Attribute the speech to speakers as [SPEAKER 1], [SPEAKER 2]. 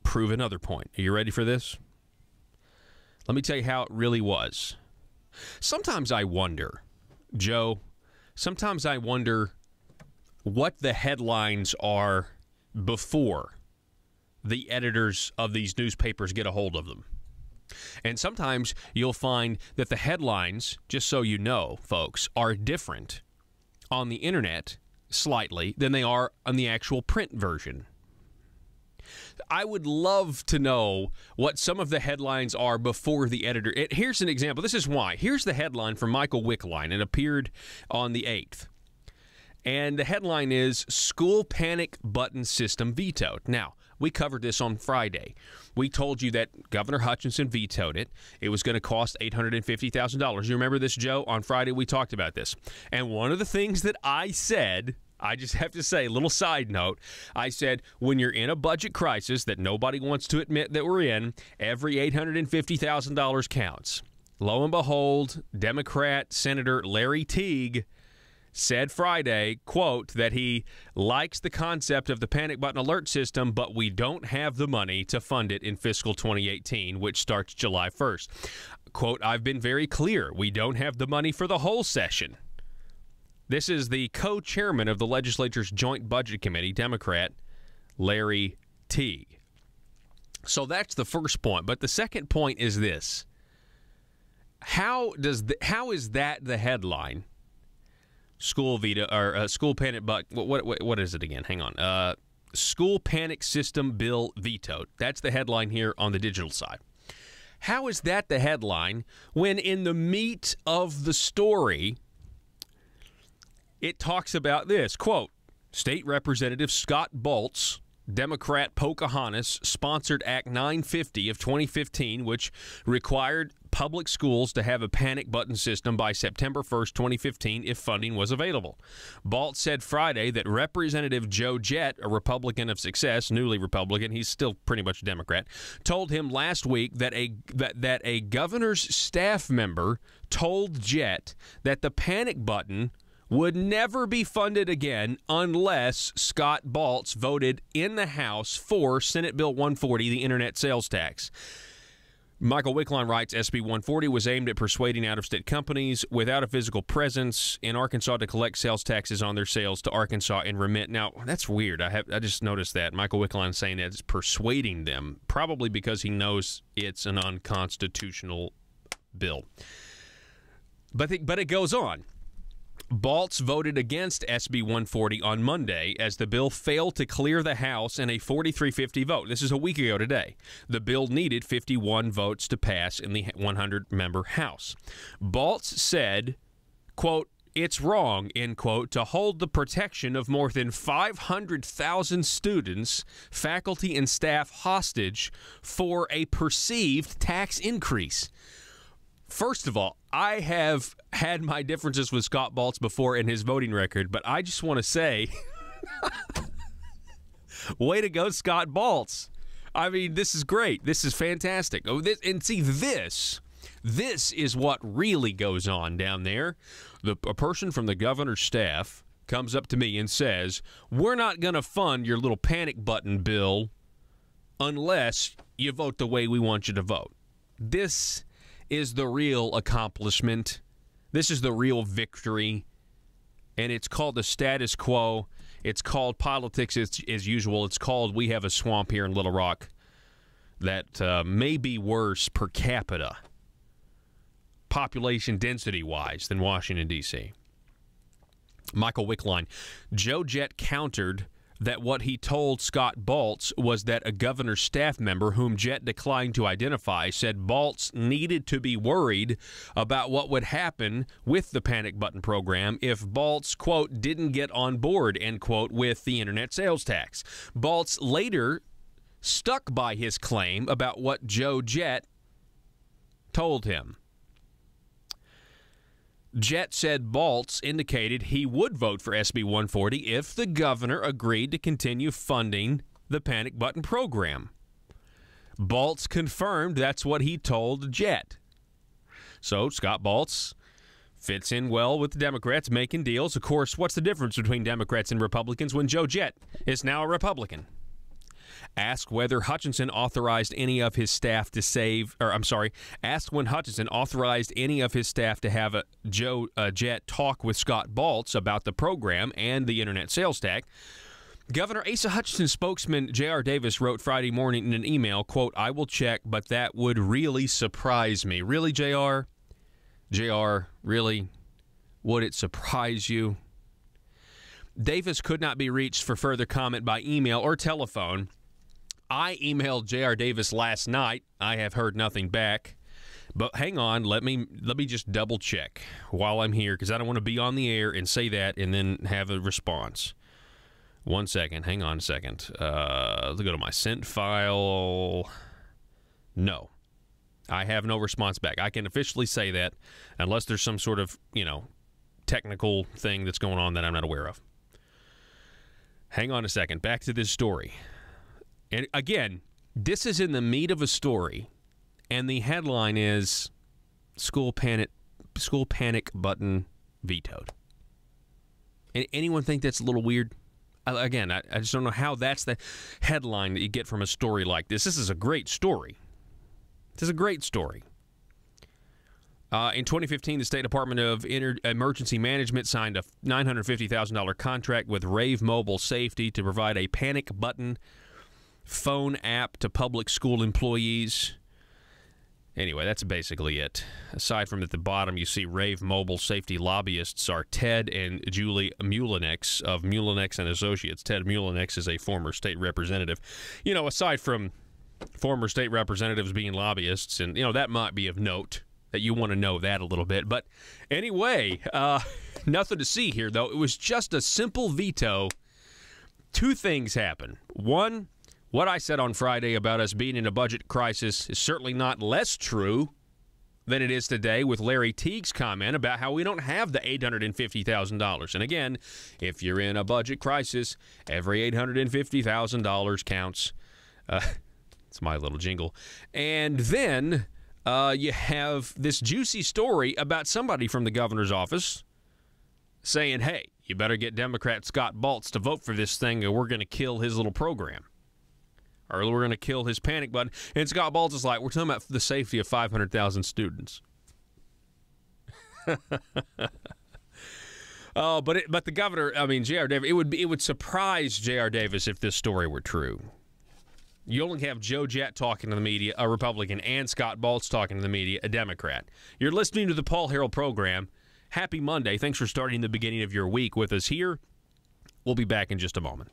[SPEAKER 1] prove another point. Are you ready for this? Let me tell you how it really was. Sometimes I wonder, Joe, what the headlines are before the editors of these newspapers get a hold of them. And sometimes you'll find that the headlines, just so you know, folks, are different on the internet slightly than they are on the actual print version. I would love to know what some of the headlines are before the editor. Here's an example. This is why. Here's the headline from Michael Wickline. It appeared on the 8th. And the headline is, School Panic Button System Vetoed. Now, we covered this on Friday. We told you that Governor Hutchinson vetoed it. It was going to cost $850,000. You remember this, Joe? On Friday, we talked about this. And one of the things that I said, I just have to say, a little side note, I said, when you're in a budget crisis that nobody wants to admit that we're in, every $850,000 counts. Lo and behold, Democrat Senator Larry Teague said Friday, quote, that he likes the concept of the panic button alert system, but we don't have the money to fund it in fiscal 2018, which starts July 1st. Quote, I've been very clear. We don't have the money for the whole session. This is the co-chairman of the legislature's Joint Budget Committee, Democrat Larry Teague. So that's the first point. But the second point is this. How is that the headline? School veto or school panic button. What is it again? Hang on. School panic system bill vetoed. That's the headline here on the digital side. How is that the headline when in the meat of the story it talks about this, quote, State Representative Scott Baltz, Democrat Pocahontas, sponsored Act 950 of 2015, which required public schools to have a panic button system by September 1st, 2015, if funding was available. Baltz said Friday that Representative Joe Jett, a Republican of success, newly Republican, he's still pretty much a Democrat, told him last week that a governor's staff member told Jett that the panic button would never be funded again unless Scott Baltz voted in the House for Senate Bill 140, the Internet Sales Tax. Michael Wickline writes, SB 140 was aimed at persuading out-of-state companies without a physical presence in Arkansas to collect sales taxes on their sales to Arkansas and remit. Now, that's weird. I just noticed that. Michael Wickline is saying that it's persuading them, probably because he knows it's an unconstitutional bill. But it goes on. Baltz voted against SB 140 on Monday as the bill failed to clear the House in a 43-50 vote. This is a week ago today. The bill needed 51 votes to pass in the 100-member House. Baltz said, quote, it's wrong, end quote, to hold the protection of more than 500,000 students, faculty, and staff hostage for a perceived tax increase. First of all, I have had my differences with Scott Baltz before in his voting record, but I just want to say, way to go, Scott Baltz. I mean, this is great. This is fantastic. Oh, this is what really goes on down there. A person from the governor's staff comes up to me and says, we're not going to fund your little panic button bill unless you vote the way we want you to vote. This is the real accomplishment. This is the real victory. And it's called the status quo. It's called politics as usual. It's called we have a swamp here in Little Rock that may be worse per capita, population density-wise, than Washington, D.C. Michael Wickline. Joe Jett countered that what he told Scott Baltz was that a governor's staff member, whom Jett declined to identify, said Baltz needed to be worried about what would happen with the panic button program if Baltz, quote, didn't get on board, end quote, with the internet sales tax. Baltz later stuck by his claim about what Joe Jett told him. Jett said Baltz indicated he would vote for SB 140 if the governor agreed to continue funding the panic button program. Baltz confirmed that's what he told Jett. So Scott Baltz fits in well with the Democrats making deals. Of course, what's the difference between Democrats and Republicans when Joe Jett is now a Republican? Asked whether Hutchinson authorized any of his staff to asked when Hutchinson authorized any of his staff to have a Joe Jett talk with Scott Baltz about the program and the internet sales tax. Governor Asa Hutchinson spokesman J.R. Davis wrote Friday morning in an email, quote, "I will check, but that would really surprise me." Really, J.R.? J.R., really? Would it surprise you? Davis could not be reached for further comment by email or telephone. I emailed J.R. Davis last night. I have heard nothing back. But hang on, let me just double check while I'm here, because I don't want to be on the air and say that and then have a response. 1 second. Hang on a second. Let's go to my sent file. No. I have no response back. I can officially say that unless there's some sort of, technical thing that's going on that I'm not aware of. Hang on a second. Back to this story. And again, this is in the meat of a story, and the headline is School Panic Button Vetoed. Anyone think that's a little weird? Again, I just don't know how that's the headline that you get from a story like this. This is a great story. This is a great story. In 2015, the State Department of Emergency Management signed a $950,000 contract with Rave Mobile Safety to provide a panic button phone app to public school employees. Anyway, that's basically it. Aside from at the bottom, you see Rave Mobile Safety lobbyists are Ted and Julie Mulinex of Mulinex and Associates. Ted Mulinex is a former state representative. Aside from former state representatives being lobbyists, and, that might be of note that you want to know that a little bit. But anyway, nothing to see here, though. It was just a simple veto. Two things happened. One, what I said on Friday about us being in a budget crisis is certainly not less true than it is today with Larry Teague's comment about how we don't have the $850,000. And again, if you're in a budget crisis, every $850,000 counts. It's my little jingle. And then you have this juicy story about somebody from the governor's office saying, hey, you better get Democrat Scott Baltz to vote for this thing or we're going to kill his little program. Or we're going to kill his panic button. And Scott Baltz is like, we're talking about the safety of 500,000 students. But the governor, J.R. Davis, it would surprise J.R. Davis if this story were true. You only have Joe Jett talking to the media, a Republican, and Scott Baltz talking to the media, a Democrat. You're listening to the Paul Harrell program. Happy Monday. Thanks for starting the beginning of your week with us here. We'll be back in just a moment.